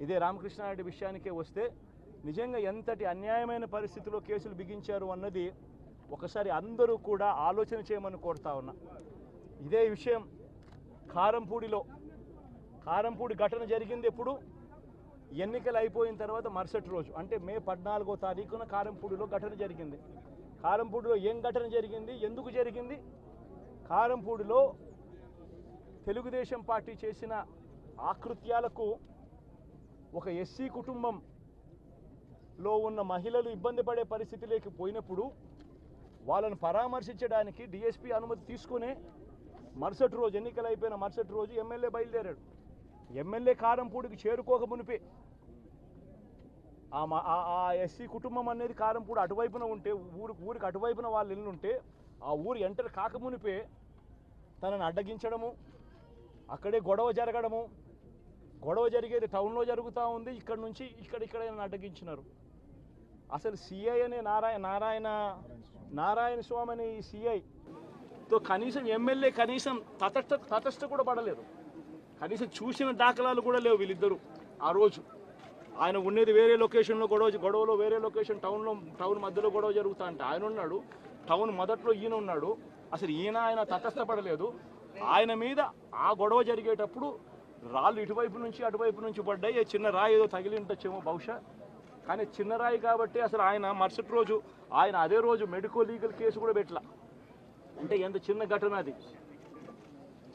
ఇదే రామకృష్ణారెడ్డి విషయానికే వస్తే నిజంగా ఎంతటి అన్యాయమైన పరిస్థితిలో కేసులు బిగించారు అన్నది ఒకసారి అందరూ కూడా ఆలోచన చేయమని కోరుతా ఉన్నా. ఇదే విషయం కారంపూడి ఘటన జరిగింది ఎప్పుడు? ఎన్నికలు అయిపోయిన తర్వాత మరుసటి రోజు, అంటే మే 14వ తారీఖున కారంపూడిలో ఘటన జరిగింది. కారంపూడిలో ఏం ఘటన జరిగింది, ఎందుకు జరిగింది? కారంపూడిలో తెలుగుదేశం పార్టీ చేసిన ఆకృత్యాలకు ఒక ఎస్సీ కుటుంబంలో ఉన్న మహిళలు ఇబ్బంది పడే పరిస్థితిలోకి పోయినప్పుడు వాళ్ళను పరామర్శించడానికి డిఎస్పీ అనుమతి తీసుకునే మరుసటి రోజు, ఎన్నికలు అయిపోయిన మరుసటి రోజు ఎమ్మెల్యే బయలుదేరాడు. ఎమ్మెల్యే కారంపూడికి చేరుకోక మునిపే ఆ ఎస్సీ కుటుంబం అనేది కారంపూడి అటువైపున ఉంటే, ఊరికి అటువైపున వాళ్ళు ఇల్లు ఉంటే ఆ ఊరు ఎంటర్ కాకమునిపే తనను అడ్డగించడము, అక్కడే గొడవ జరగడము. గొడవ జరిగేది టౌన్లో జరుగుతూ ఉంది, ఇక్కడ నుంచి ఇక్కడ అడ్డగించినారు. అసలు సిఐ అనే నారాయణ స్వామి అనే ఈ సిఐతో కనీసం ఎమ్మెల్యే కనీసం తటస్థ కూడా పడలేదు. కనీసం చూసిన దాఖలాలు కూడా లేవు వీళ్ళిద్దరూ. ఆ రోజు ఆయన ఉండేది వేరే లొకేషన్లో, గొడవలో వేరే లొకేషన్, టౌన్ మధ్యలో గొడవ జరుగుతా అంటే ఆయన ఉన్నాడు, టౌన్ మొదట్లో ఈయన ఉన్నాడు. అసలు ఆయన తటస్థపడలేదు. ఆయన మీద ఆ గొడవ జరిగేటప్పుడు రాళ్ళు ఇటువైపు నుంచి అటువైపు నుంచి పడ్డాయి. చిన్న రాయి ఏదో తగిలి ఉండొచ్చేమో బహుశా, కానీ చిన్న రాయి కాబట్టి అసలు ఆయన మరుసటి రోజు అదే రోజు మెడికో లీగల్ కేసు కూడా పెట్టలా. అంటే ఎంత చిన్న ఘటన అది,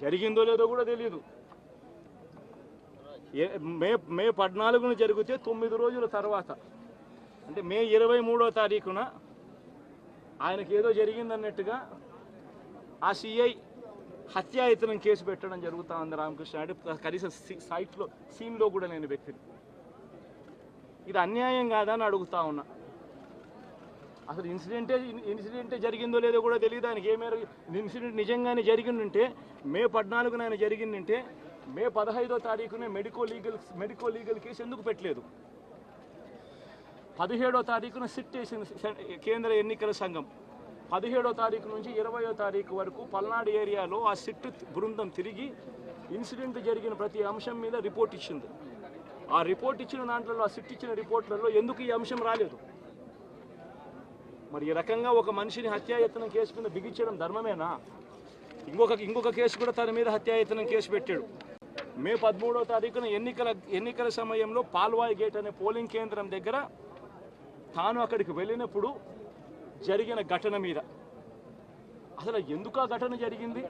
జరిగిందో లేదో కూడా తెలియదు. మే 14న జరిగితే 9 రోజుల తర్వాత, అంటే మే 23వ తారీఖున ఆయనకి ఏదో జరిగిందన్నట్టుగా ఆ సిఐ హత్యాయత్నం కేసు పెట్టడం జరుగుతూ ఉంది రామకృష్ణారెడ్డి. కనీసం సీన్లో కూడా లేని వ్యక్తిని. ఇది అన్యాయం కాదని అడుగుతా ఉన్నా. అసలు ఇన్సిడెంటే జరిగిందో లేదో కూడా తెలియదు ఆయనకి. ఏ మేర ఇన్సిడెంట్ నిజంగానే జరిగిందంటే మే 14న ఆయన జరిగిందంటే మే 15వ తారీఖునే మెడికో లీగల్ కేసు ఎందుకు పెట్టలేదు? 17వ తారీఖున సిట్ వేసింది కేంద్ర ఎన్నికల సంఘం. 17వ తారీఖు నుంచి 20వ తారీఖు వరకు పల్నాడు ఏరియాలో ఆ సిట్ బృందం తిరిగి ఇన్సిడెంట్ జరిగిన ప్రతి అంశం మీద రిపోర్ట్ ఇచ్చింది. ఆ రిపోర్ట్ ఇచ్చిన దాంట్లో, ఆ సిట్ ఇచ్చిన రిపోర్ట్లలో ఎందుకు ఈ అంశం రాలేదు? మరి ఈ రకంగా ఒక మనిషిని హత్యాయత్నం కేసు మీద బిగించడం ధర్మమేనా? ఇంకొక కేసు కూడా తన మీద హత్యాయత్నం కేసు పెట్టాడు. మే 13వ తారీఖున ఎన్నికల సమయంలో పాల్వాయి గేట్ అనే పోలింగ్ కేంద్రం దగ్గర తాను అక్కడికి వెళ్ళినప్పుడు జరిగిన ఘటన మీద అసలు ఎందుకు ఆ ఘటన జరిగింది?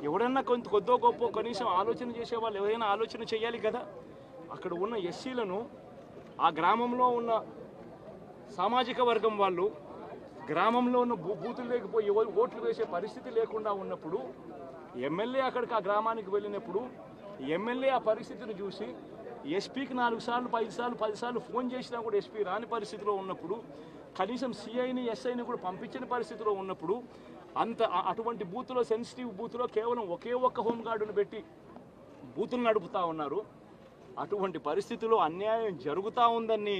ఎవడన్నా కొద్దో గొప్ప కనీసం ఆలోచన చేసేవాళ్ళు ఎవరైనా ఆలోచన చేయాలి కదా. అక్కడ ఉన్న ఎస్సీలను, ఆ గ్రామంలో ఉన్న సామాజిక వర్గం వాళ్ళు గ్రామంలో ఉన్న బూతులు లేకపోయి ఓట్లు వేసే పరిస్థితి లేకుండా ఉన్నప్పుడు ఎమ్మెల్యే అక్కడికి ఆ గ్రామానికి వెళ్ళినప్పుడు ఎమ్మెల్యే ఆ పరిస్థితిని చూసి ఎస్పీకి 4 సార్లు 5 సార్లు 10 సార్లు ఫోన్ చేసినా కూడా ఎస్పీ రాని పరిస్థితిలో ఉన్నప్పుడు, కనీసం సిఐని ఎస్ఐని కూడా పంపించిన పరిస్థితిలో ఉన్నప్పుడు, అటువంటి బూత్లో, సెన్సిటివ్ బూత్లో కేవలం ఒకే ఒక్క హోంగార్డును పెట్టి బూతులు నడుపుతూ ఉన్నారు. అటువంటి పరిస్థితిలో అన్యాయం జరుగుతూ ఉందని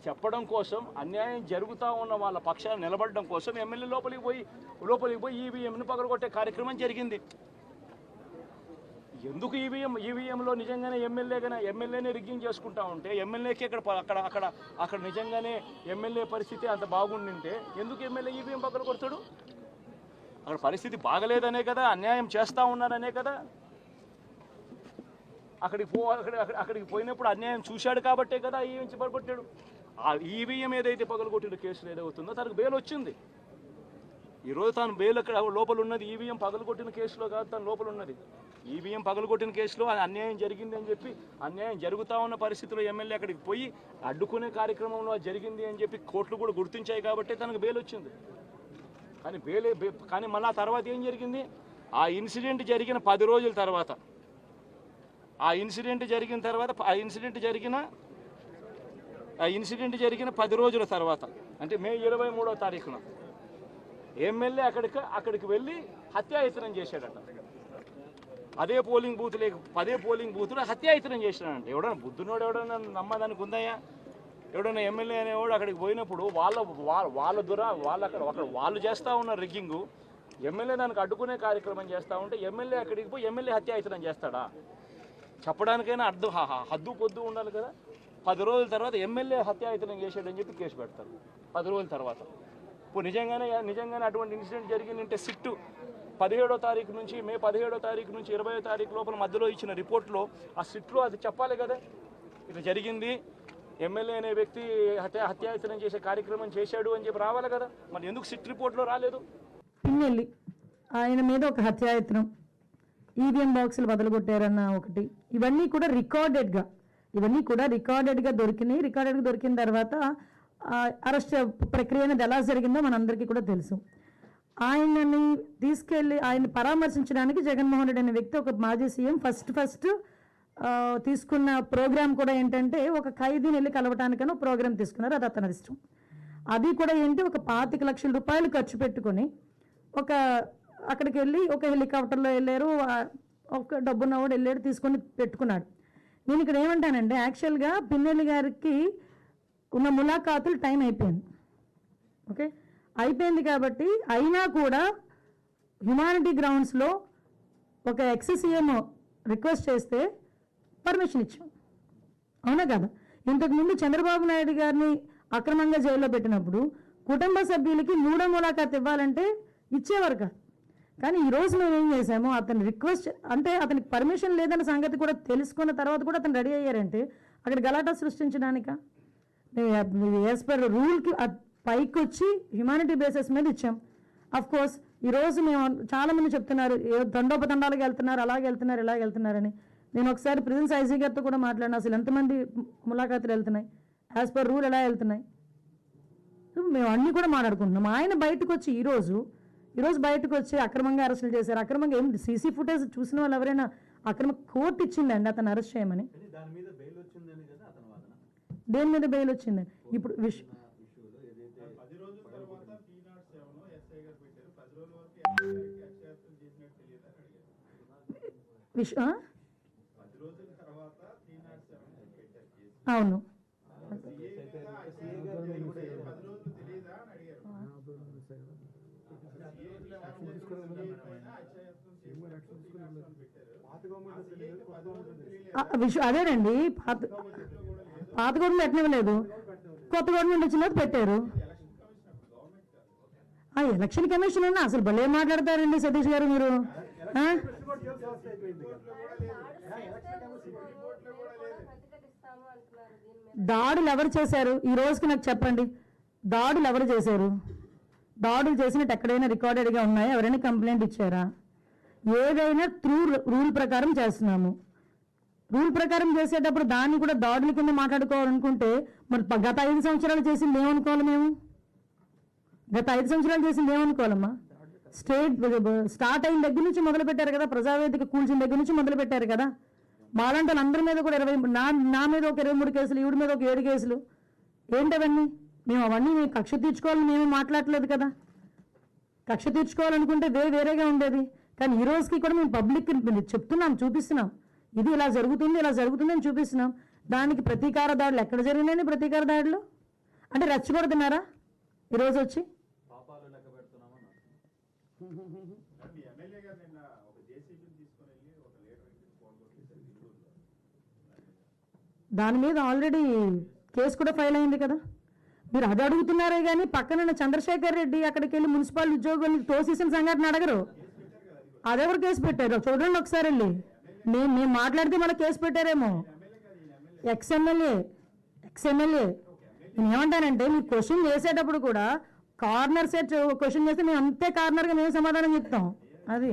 చెప్పడం కోసం, అన్యాయం జరుగుతూ ఉన్న వాళ్ళ పక్షాన్ని నిలబడడం కోసం ఎమ్మెల్యే లోపలికి పోయి ఈవీఎంను పగలగొట్టే కార్యక్రమం జరిగింది. ఎందుకు ఈవీఎంలో నిజంగానే ఎమ్మెల్యేనే రిగ్గింగ్ చేసుకుంటా ఉంటే, ఎమ్మెల్యేకి అక్కడ నిజంగానే ఎమ్మెల్యే పరిస్థితి అంత బాగుండింటే ఎందుకు ఎమ్మెల్యే ఈవీఎం పగలగొడతాడు? అక్కడ పరిస్థితి బాగలేదనే కదా, అన్యాయం చేస్తూ ఉన్నారనే కదా. అక్కడికి పోయినప్పుడు అన్యాయం చూశాడు కాబట్టే కదా ఈవీఎం పగలగొట్టాడు. ఆ ఈవీఎం ఏదైతే పగలగొట్టిన కేసులు ఏదవుతుందో తనకు బెయిల్ వచ్చింది. ఈరోజు తాను బెయిల్ అక్కడ లోపల ఉన్నది ఈవీఎం పగలగొట్టిన కేసులో కాదు, తను లోపల ఉన్నది ఈవీఎం పగలగొట్టిన కేసులో. అన్యాయం జరిగింది అని చెప్పి, అన్యాయం జరుగుతూ ఉన్న పరిస్థితిలో ఎమ్మెల్యే అక్కడికి పోయి అడ్డుకునే కార్యక్రమంలో జరిగింది అని చెప్పి కోర్టులు కూడా గుర్తించాయి కాబట్టి తనకు బెయిల్ వచ్చింది. కానీ మళ్ళీ ఆ తర్వాత ఏం జరిగింది? ఆ ఇన్సిడెంట్ జరిగిన 10 రోజుల తర్వాత, ఆ ఇన్సిడెంట్ జరిగిన 10 రోజుల తర్వాత, అంటే మే 23వ తారీఖున ఎమ్మెల్యే అక్కడికి వెళ్ళి హత్యాయత్నం చేశాడట. అదే పోలింగ్ బూత్లో హత్యాయత్నం చేశాడంట. ఎవడన్నా బుద్ధునోడు ఎవడన్నా నమ్మదానికి ఉందయ్యా? ఎవడన్నా ఎమ్మెల్యే అనేవాడు అక్కడికి పోయినప్పుడు వాళ్ళు చేస్తూ ఉన్న రిగ్గింగు, ఎమ్మెల్యే దానికి అడ్డుకునే కార్యక్రమం చేస్తూ ఉంటే ఎమ్మెల్యే అక్కడికి పోయి ఎమ్మెల్యే హత్యాయత్నం చేస్తాడా? చెప్పడానికైనా హద్దు పొద్దు ఉండాలి కదా. 10 రోజుల తర్వాత ఎమ్మెల్యే హత్యాయతనం చేశాడని చెప్పి కేసు పెడతారు 10 రోజుల తర్వాత. ఇప్పుడు నిజంగానే అటువంటి ఇన్సిడెంట్ జరిగిందంటే సిట్టు 17వ తారీఖు నుంచి మే 17వ తారీఖు నుంచి 20వ తారీఖు లోపల మధ్యలో ఇచ్చిన రిపోర్ట్లో ఆ సిట్లో అది చెప్పాలి కదా, ఇది జరిగింది, ఎమ్మెల్యే అనే వ్యక్తి హత్యాయతనం చేసే కార్యక్రమం చేశాడు అని చెప్పి రావాలి కదా. మరి ఎందుకు సిట్ రిపోర్ట్లో రాలేదు? పిన్నెల్లి ఆయన మీద ఒక హత్యాయత్నం, ఈవీఎం బాక్సులు బదలుగొట్టారన్న ఒకటి, ఇవన్నీ కూడా రికార్డెడ్గా దొరికినాయి. రికార్డెడ్గా దొరికిన తర్వాత అరెస్ట్ ప్రక్రియ అనేది ఎలా జరిగిందో మనందరికీ కూడా తెలుసు. ఆయనని తీసుకెళ్ళి ఆయన పరామర్శించడానికి జగన్మోహన్ రెడ్డి అనే వ్యక్తి, ఒక మాజీ సీఎం, ఫస్ట్ తీసుకున్న ప్రోగ్రామ్ కూడా ఏంటంటే ఒక ఖైదీని వెళ్ళి కలవటానికనో ప్రోగ్రామ్ తీసుకున్నారు. అది అతని ఇష్టం. అది కూడా ఏంటి, ఒక 25 లక్షల రూపాయలు ఖర్చు పెట్టుకొని అక్కడికి వెళ్ళి ఒక హెలికాప్టర్లో వెళ్ళారు, ఒక డబ్బున్నవాడు వెళ్ళాడు, తీసుకొని పెట్టుకున్నాడు. నేను ఇక్కడ ఏమంటానంటే యాక్చువల్గా పిన్నెల్లి గారికి ఉన్న ములాఖాతులు టైం అయిపోయింది. ఓకే, అయిపోయింది కాబట్టి అయినా కూడా హ్యుమానిటీ గ్రౌండ్స్లో ఒక ఎక్స్-సీఎం రిక్వెస్ట్ చేస్తే పర్మిషన్ ఇచ్చాం, అవునా కదా. ఇంతకుముందు చంద్రబాబు నాయుడు గారిని అక్రమంగా జైల్లో పెట్టినప్పుడు కుటుంబ సభ్యులకి 3వ ములాఖాత్ ఇవ్వాలంటే ఇచ్చేవారు కాదు. కానీ ఈరోజు మేము ఏం చేసాము, అతని రిక్వెస్ట్ అంటే అతనికి పర్మిషన్ లేదన్న సంగతి కూడా తెలుసుకున్న తర్వాత కూడా అతను రెడీ అయ్యారంటే అక్కడ గలాటా సృష్టించడానిక? యాజ్ పర్ రూల్కి పైకి వచ్చి హ్యుమానిటీ బేసిస్ మీద ఇచ్చాం. అఫ్ కోర్స్ ఈరోజు మేము చాలామంది చెప్తున్నారు దండోపదండాలకు వెళ్తున్నారు, అలాగే వెళ్తున్నారు, ఇలాగ వెళ్తున్నారని. నేను ఒకసారి ప్రిజెన్స్ ఐజీ గారితో కూడా మాట్లాడినా, అసలు ఎంతమంది ములాఖాతులు వెళ్తున్నాయి, యాజ్ పర్ రూల్ ఎలా వెళ్తున్నాయి, మేము అన్నీ కూడా మాట్లాడుకుంటున్నాం. ఆయన బయటకు వచ్చి ఈరోజు బయటకు వచ్చి అక్రమంగా అరెస్టులు చేశారు. అక్రమంగా ఏం సీసీ ఫుటేజ్ చూసిన వాళ్ళు ఎవరైనా అక్రమ కోర్టు ఇచ్చిందండి అతను అరెస్ట్ చేయమని? దేని మీద బెయిల్ వచ్చిందని ఇప్పుడు అవును. అదేనండి, పాత గవర్నమెంట్ ఎట్టనివ్వలేదు, కొత్త గవర్నమెంట్ వచ్చిన పెట్టారు. ఎలక్షన్ కమిషన్ అన్నా అసలు భలే మాట్లాడతారండి సతీష్ గారు మీరు. దాడులు ఎవరు చేశారు ఈ రోజుకి నాకు చెప్పండి, దాడులు ఎవరు చేశారు? దాడులు చేసినట్టు ఎక్కడైనా రికార్డెడ్గా ఉన్నాయా? ఎవరైనా కంప్లైంట్ ఇచ్చారా? ఏదైనా త్రూ రూల్ ప్రకారం చేస్తున్నాము. రూల్ ప్రకారం చేసేటప్పుడు దాన్ని కూడా దాడుల కింద మాట్లాడుకోవాలనుకుంటే మరి గత 5 సంవత్సరాలు చేసింది ఏమనుకోవాలి మేము? గత 5 సంవత్సరాలు చేసింది ఏమనుకోవాలమ్మా? స్టార్ట్ అయిన దగ్గర నుంచి మొదలు పెట్టారు కదా, ప్రజావేదిక కూల్చిన దగ్గర నుంచి మొదలు పెట్టారు కదా. మాలాంటి వాళ్ళందరి మీద కూడా 20 నా మీద ఒక 23 కేసులు, ఈవిడ మీద ఒక 7 కేసులు. ఏంటవన్నీ? మేము అవన్నీ కక్ష తీర్చుకోవాలని మేము మాట్లాడలేదు కదా. కక్ష తీర్చుకోవాలనుకుంటే వేరేగా ఉండేది. కానీ ఈ రోజుకి కూడా మేము పబ్లిక్ చెప్తున్నాం, చూపిస్తున్నాం, ఇది ఇలా జరుగుతుంది అని చూపిస్తున్నాం. దానికి ప్రతీకార దాడులు ఎక్కడ జరిగినాయని? ప్రతీకార దాడులు అంటే రెచ్చగొడుతున్నారా ఈరోజు వచ్చి? దాని మీద ఆల్రెడీ కేసు కూడా ఫైల్ అయింది కదా. మీరు అది అడుగుతున్నారే కానీ పక్కన చంద్రశేఖర్ రెడ్డి అక్కడికి వెళ్ళి మున్సిపల్ ఉద్యోగులు తోసేసిన సంఘటన అడగరు. అదెవరు కేసు పెట్టారు చూడండి ఒకసారి వెళ్ళి. మేము మాట్లాడితే మళ్ళీ కేసు పెట్టారేమో. ఎక్స్ఎమ్మెల్యే నేను ఏమంటానంటే మీరు క్వశ్చన్ చేసేటప్పుడు కూడా కార్నర్ సెట్ క్వశ్చన్ చేస్తే మేము అంతే కార్నర్గా మేము సమాధానం చెప్తాం. అది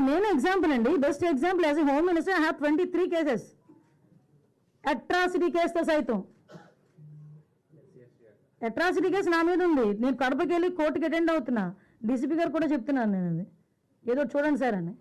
నేను ఎగ్జాంపుల్ అండి, best example. As a home minister I have 23 cases, atrocity కేసుతో సైతం. అట్రాసిటీ కేసు నా మీద ఉంది. నేను కడపకి వెళ్ళి కోర్టుకి అటెండ్ అవుతున్నా. డీసీపీ గారు కూడా చెప్తున్నాను నేను, అది ఏదో చూడండి సార్ అని.